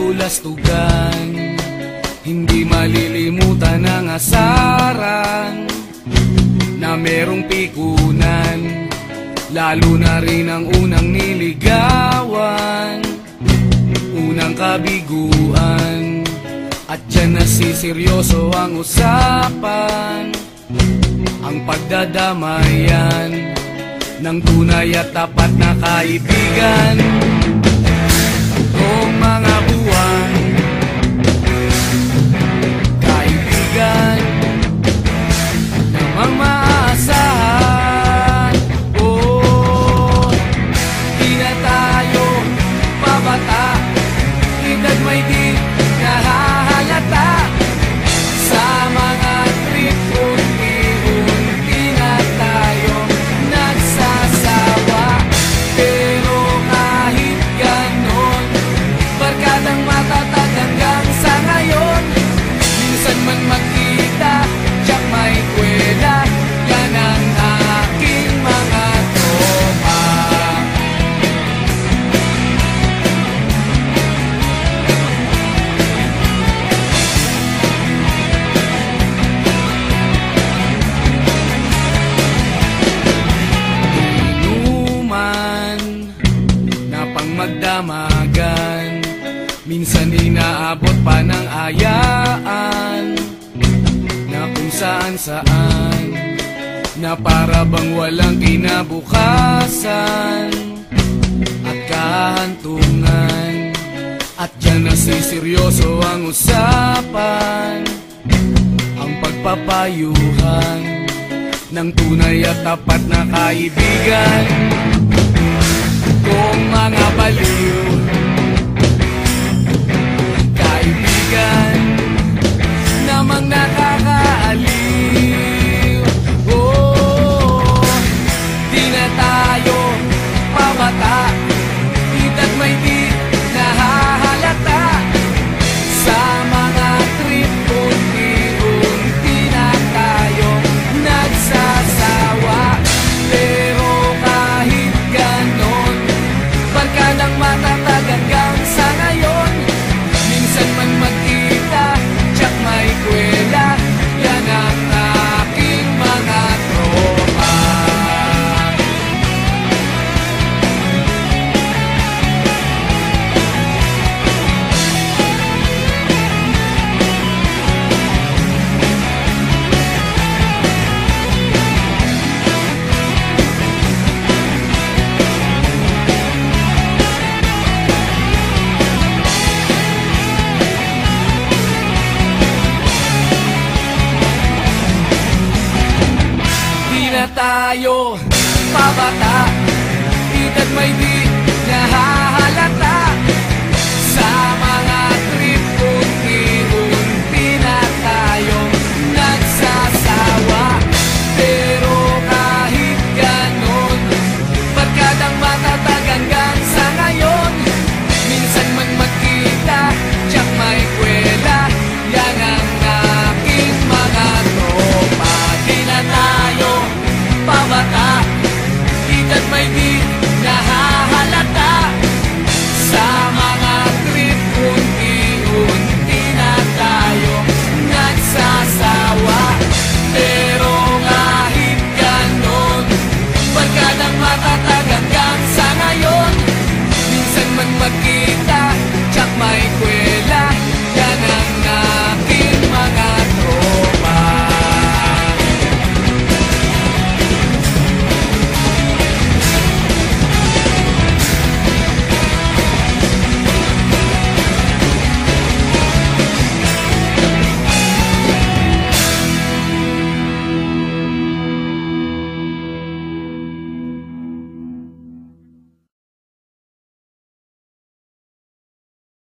kabulastugan, hindi malilimutan ang asaran na merong pikunan, lalo na rin ang unang niligawan, unang kabiguan. At dyan nasiseryoso ang usapan, ang pagdadamayan ng tunay at tapat na kaibigan. Tatlong mga buwan, kaibigan namang maaasahan. Oh, di na tayo pabata, edad may di nahahalata. Sa mga trip unti-unti na tayo nagsasawa. Pero kahit ganon, barkadang matatag hanggang sa ngayon. Minsan man magkita, tiyak may kwela, yan ang aking mga tropa. Inuman na pang magdamagan, minsan inaabot pa ng ayaan, na kung saan-saan, na para bang walang kinabukasan at kahantungan. At dyan nasiseryoso ang usapan, ang pagpapayuhan ng tunay at tapat na kaibigan. Kung mga baliw, kaibigan namang nakakaaliw. Oh, di na tayo pabata, edad may di nahahalata. Sa mga trip unti-unti na tayo nagsasawa. Pero kahit ganon, barkadang matatag hanggang sa ngayon. Minsan man magkita, tiyak may kwela, yan ang aking mga tropa. Di na tayo pabata, edad may di